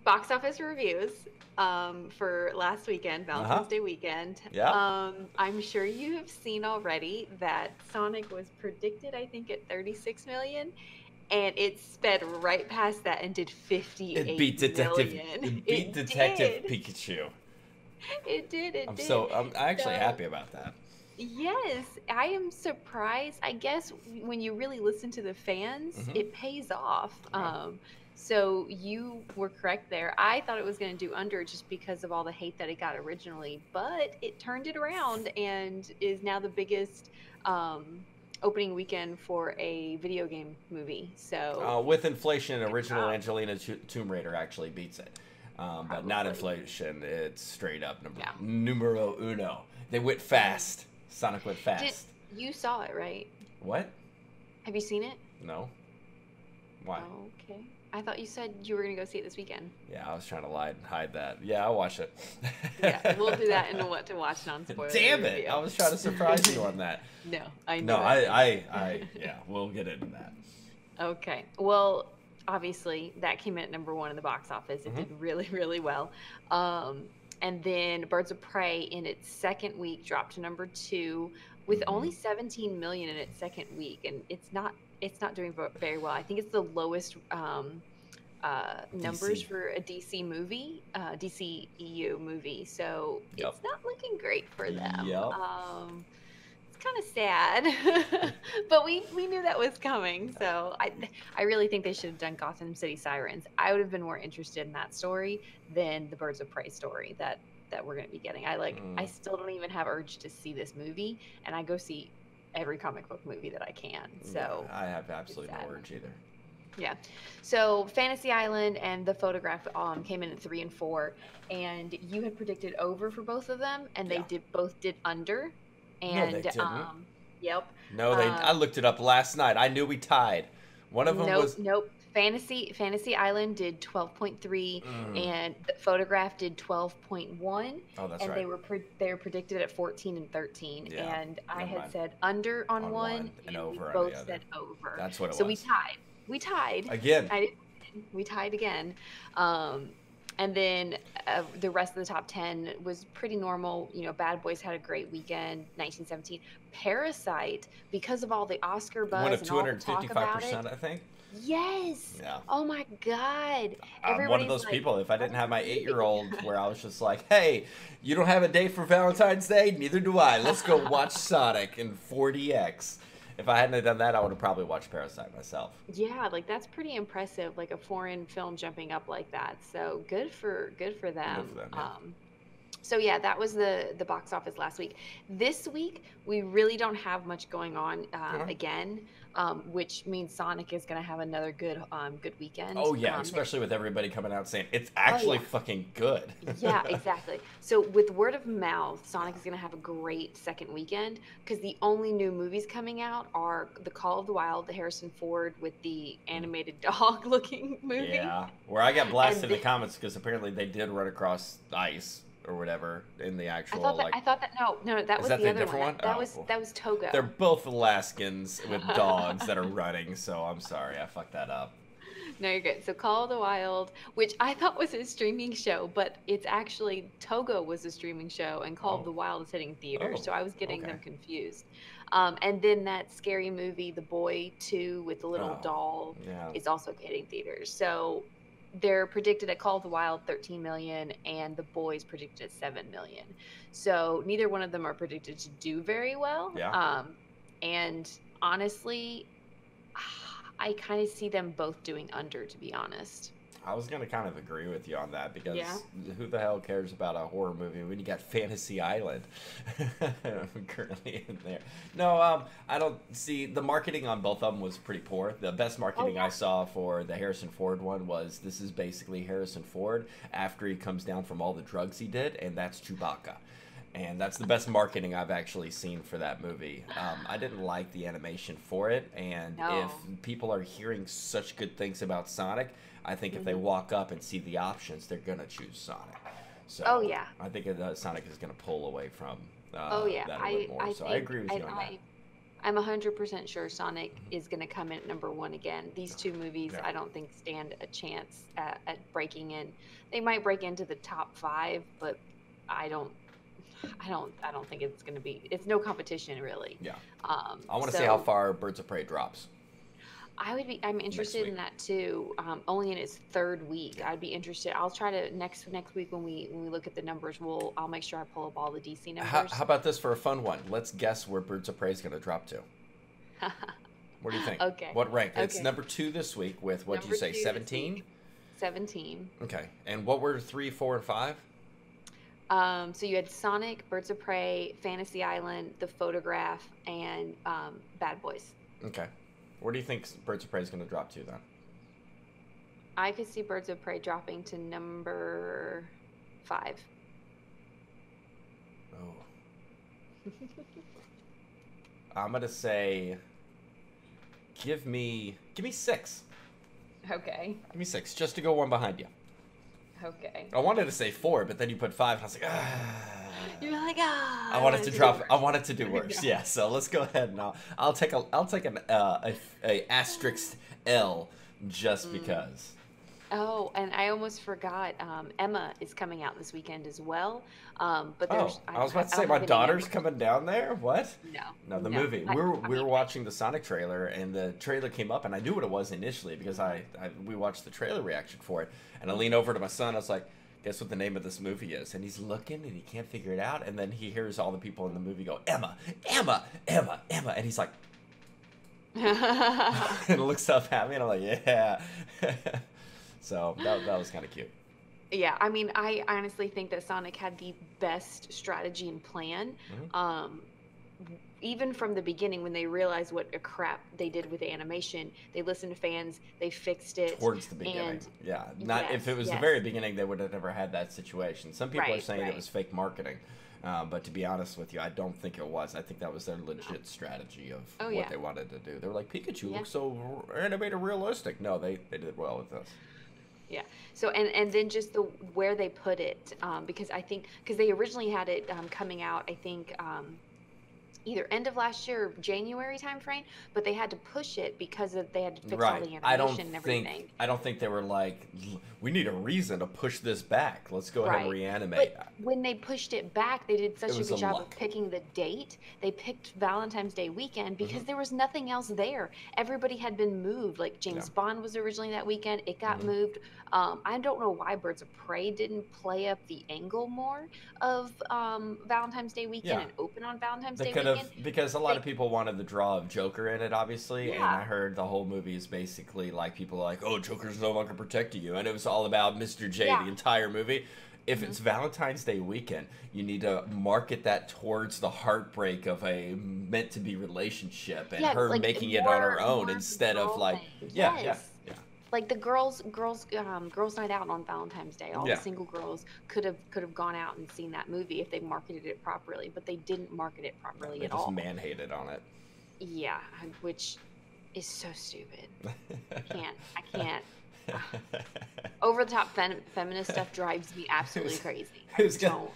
box office reviews for last weekend, Uh-huh. Valentine's Day weekend. Yep. I'm sure you have seen already that Sonic was predicted, I think, at 36 million, and it sped right past that and did It 58 beat Detective. million. It beat It Detective did. Pikachu. It did. It I'm did. so. I'm actually So happy about that. yes, I am surprised. I guess when you really listen to the fans, Mm-hmm. it pays off. Yeah. So you were correct there. I thought it was going to do under just because of all the hate that it got originally, but it turned it around and is now the biggest um, opening weekend for a video game movie. So With inflation, good original job, Angelina Tomb Raider actually beats it. But not probably. inflation. It's straight up Yeah. numero uno. They went Mhm. fast. Sonic went Did fast. you saw it, right? What? Have you seen it? No. Why? Oh, okay. I thought you said you were going to go see it this weekend. Yeah, I was trying to lie and hide that. Yeah, I'll watch it. Yeah, we'll do that in a what to watch non-spoiler Damn it! review. I was trying to surprise you on that. No, I No, knew it. yeah, we'll get into that. Okay. Well, obviously that came in at number one in the box office. It Hmm. did really, really well. Um, and then Birds of Prey in its second week dropped to number two with Hmm. only 17 million in its second week, and it's not doing very well. I think it's the lowest numbers DC. for a DC movie, DC EU movie. So Yep. it's not looking great for them. Yep. It's kind of sad, but we knew that was coming. So I really think they should have done Gotham City Sirens. I would have been more interested in that story than the Birds of Prey story that we're going to be getting. I Mm, still don't even have urge to see this movie, and I go see every comic book movie that I can. yeah, So I have it's absolutely no sad. urge either. Yeah. So Fantasy Island and The Photograph came in at 3 and 4, and you had predicted over for both of them, and they Yeah. both did under. No, they And didn't. yep. No, they. I Um, looked it up last night. I knew we tied. One of them nope, was. nope. Fantasy Island did 12.3, Mm, and The Photograph did 12.1, oh, that's and right. they were predicted at 14 and 13. Yeah. And I Never had mind. said under on On one, one and and we over on the both other. said over. That's what it So we was. tied. We tied. Again. I didn't win. We tied again. Um, and then the rest of the top 10 was pretty normal. Bad Boys had a great weekend, 1917. Parasite, because of all the Oscar One buzz of and all the talk about it. 255%, I think. Yes. Yeah. Oh my God. I'm one of Everybody's those like, people. If I what didn't is have my the movie? 8-year-old, where I was just like, "Hey, you don't have a date for Valentine's Day? Neither do I. Let's go watch Sonic in 4DX." If I hadn't have done that, I would have probably watched Parasite myself. Yeah, like that's pretty impressive, like a foreign film jumping up like that. So good for Good for them. them, yeah. So yeah, that was the box office last week. This week we really don't have much going on Okay. again, which means Sonic is going to have another good weekend. Oh yeah, especially with everybody coming out saying it's Oh actually yeah, fucking good. yeah, exactly. So with word of mouth, Sonic is going to have a great second weekend because the only new movies coming out are The Call of the Wild, the Harrison Ford with the animated dog looking movie, Yeah, where I got blasted and in the comments because apparently they did run across ice or whatever in the I actual thought that like. I thought that no, no, that Is was that the the other one. different That, one? that Oh, was well. that was They're Togo. both Alaskans with dogs that are running, so I'm sorry I fucked that up. No, you're good. So Call of the Wild, which I thought was a streaming show, but it's actually Togo was a streaming show, and Call of Oh, the Wild is hitting theaters. oh, So I was getting okay. them confused. And then that scary movie, The Boy 2 with the little Oh, doll, yeah. is also hitting theaters. So they're predicted at Call of the Wild 13 million, and The Boys predicted at 7 million. So neither one of them are predicted to do very well. Yeah. And honestly, I kind of see them both doing under, to be honest. I was gonna kind of agree with you on that Yeah. because who the hell cares about a horror movie when you got Fantasy Island currently in there? No, I don't see the marketing on both of them was pretty poor. The best Oh marketing I yeah. saw for the Harrison Ford one was this is basically Harrison Ford after he comes down from all the drugs he did, and that's Chewbacca. And that's the best marketing I've actually seen for that movie. I didn't like the animation for it, and if No. people are hearing such good things about Sonic, I think if they Hmm. walk up and see the options, they're gonna choose Sonic. Oh So yeah. I think Sonic is gonna pull away from Oh yeah. that a little I more. I So I think agree with you on that. I'm 100% sure Sonic is going to come in at number one again. These two movies, Yeah. I don't think stand a chance at breaking in. They might break into the top five, but I don't, I don't think it's going to be. It's no competition really. Yeah. I want to see how So far Birds of Prey drops I'm next interested week. in that too. Only in its third week, Yeah. I'd be interested. I'll try to next week when we look at the numbers. I'll make sure I pull up all the DC How numbers. about this for a fun one? Let's guess where Birds of Prey is going to drop to. What do you think? Okay. What rank? It's Okay. number 2 this week with, what did you Number say, 2 this 17? week. 17. Okay. And what were 3, 4, and 5? So you had Sonic, Birds of Prey, Fantasy Island, The Photograph, and Bad Boys. Okay. Where do you think Birds of Prey is going to drop to then? I could see Birds of Prey dropping to number 5. Oh. I'm going to say give me 6. Okay. Give me 6 just to go one behind you. Okay. I wanted to say 4, but then you put 5 and I was like, ah. You're like, I wanted to drop. I wanted to do worse. Yeah. So let's go ahead and I'll take an asterisk L just because. Oh, and I almost forgot. Emma is coming out this weekend as well. But there's. I was about to I say don't my have any daughter's numbers. coming down there. What? No. No, the No. movie. We were watching the Sonic trailer, and the trailer came up, and I knew what it was initially because we watched the trailer reaction for it, and I leaned over to my son. I was like, "Guess what the name of this movie is?" And he's looking, and he can't figure it out, and then he hears all the people in the movie go, "Emma, Emma, Emma, Emma," and he's like, and looks up at me, and I'm like, "Yeah." So that was kind of cute. Yeah, I mean, I honestly think that Sonic had the best strategy and plan. Even from the beginning, when they realized what a crap they did with the animation, they listened to fans, they fixed it. Towards the beginning, and yeah. Not if it was the yes. very beginning, they would have never had that situation. Some people are Right, saying it right. was fake marketing, but to be honest with you, I don't think it was. I think that was their legit strategy of Oh, what yeah. they wanted to do. They were like, Pikachu Yeah. looks so animated realistic. No, they did well with this. Yeah. So and then just the where they put it, because I think because they originally had it coming out, I think either end of last year or January timeframe, but they had to push it because they had to fix all the animation and everything. I don't think they were like, we need a reason to push this back. Let's go ahead and Right. reanimate. But when they pushed it back, they did such It a was good a job luck. of picking the date. They picked Valentine's Day weekend Mm-hmm. because there was nothing else there. Everybody had been moved. Like James Bond was originally that weekend. It got Mm-hmm. moved. I don't know why Birds of Prey didn't play up the angle more of Valentine's Day weekend Yeah. and open on Valentine's They Day could weekend. have, because a lot of people wanted the draw of Joker in it, obviously, and Yeah. I heard the whole movie is basically like people are like, oh, Joker's no longer protecting you, and it was all about Mr. J Yeah. the entire movie. If it's Valentine's Day weekend, you need to market that towards the heartbreak of a meant to be relationship and Yeah, her like, making it on her more own of the instead of girl like, thing. yeah, Yes. yeah. Like the girls night out on Valentine's Day. All Yeah. the single girls could have gone out and seen that movie if they marketed it properly, but they didn't market it properly They at just all. man-hated on it. Yeah, which is so stupid. I can't. Over the top feminist stuff drives me absolutely crazy. I Who's don't.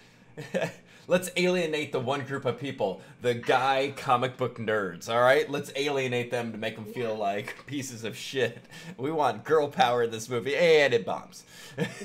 Let's alienate the one group of people, the guy comic book nerds, all right? Let's alienate them to make them feel like pieces of shit. We want girl power in this movie, and it bombs.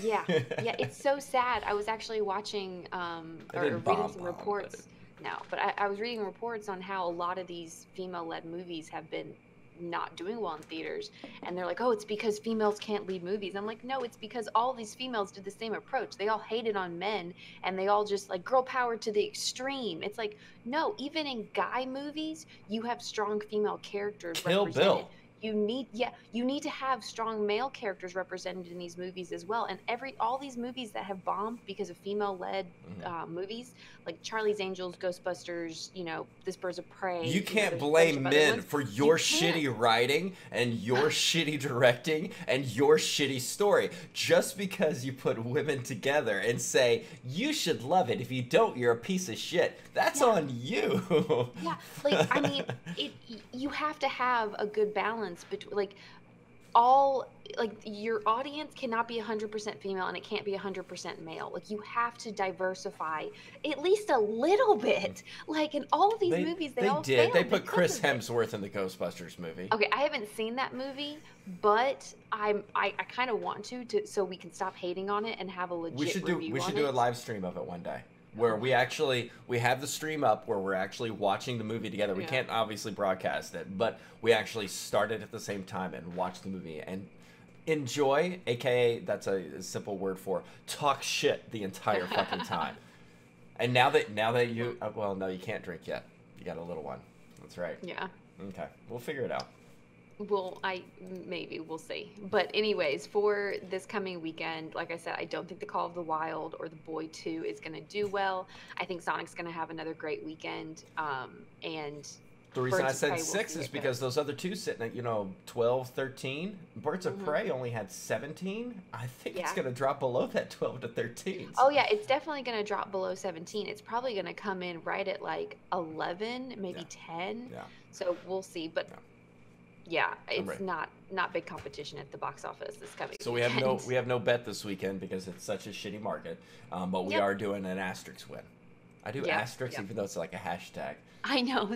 Yeah, it's so sad. I was actually watching or didn't reading bomb, some but reports. No, but I was reading reports on how a lot of these female-led movies have been not doing well in theaters, and they're like, oh, it's because females can't lead movies. I'm like, no, it's because all these females did the same approach. They all hated on men, and they all just like girl power to the extreme. It's like, no, even in guy movies, you have strong female characters Kill represented. Bill. You need to have strong male characters represented in these movies as well. And all these movies that have bombed because of female-led movies, like Charlie's Angels, Ghostbusters, This Birds of Prey. You can't there's a bunch blame of other men ones. for your You can't. shitty writing and your shitty directing and your shitty story. Just because you put women together and say, you should love it. If you don't, you're a piece of shit. That's on you. Yeah, like I mean, you have to have a good balance between all like your audience cannot be 100% female and it can't be 100% male. Like you have to diversify at least a little bit. Like in all of these movies, they all did. They failed put because Chris of it. Hemsworth in the Ghostbusters movie. Okay, I haven't seen that movie, but I kind of want to so we can stop hating on it and have a legit review We on should do a it. live stream of it one day, where we have the stream up where we're actually watching the movie together. We Yeah. can't obviously broadcast it, but we actually start it at the same time and watch the movie and enjoy, aka that's a simple word for talk shit the entire fucking time. And now that you well, no, you can't drink yet. You got a little one. That's right. Yeah. Okay, we'll figure it out. Well, maybe we'll see. But anyways, for this coming weekend, like I said, I don't think the Call of the Wild or the Boy 2 is going to do well. I think Sonic's going to have another great weekend. And The reason I Birds of said Prey, we'll 6 see is it because go. those other two sitting at 12, 13. Birds of Mhm. Prey only had 17. I think it's Yeah. going to drop below that 12 to 13. Oh yeah, it's definitely going to drop below 17. It's probably going to come in right at like 11, maybe Yeah. 10. Yeah. So we'll see. But Yeah. yeah, ready. it's not big competition at the box office this coming So weekend. we have no bet this weekend because it's such a shitty market. But we Yep. are doing an asterisk win. I do Yep, asterisks yep. even though it's like a hashtag. I know.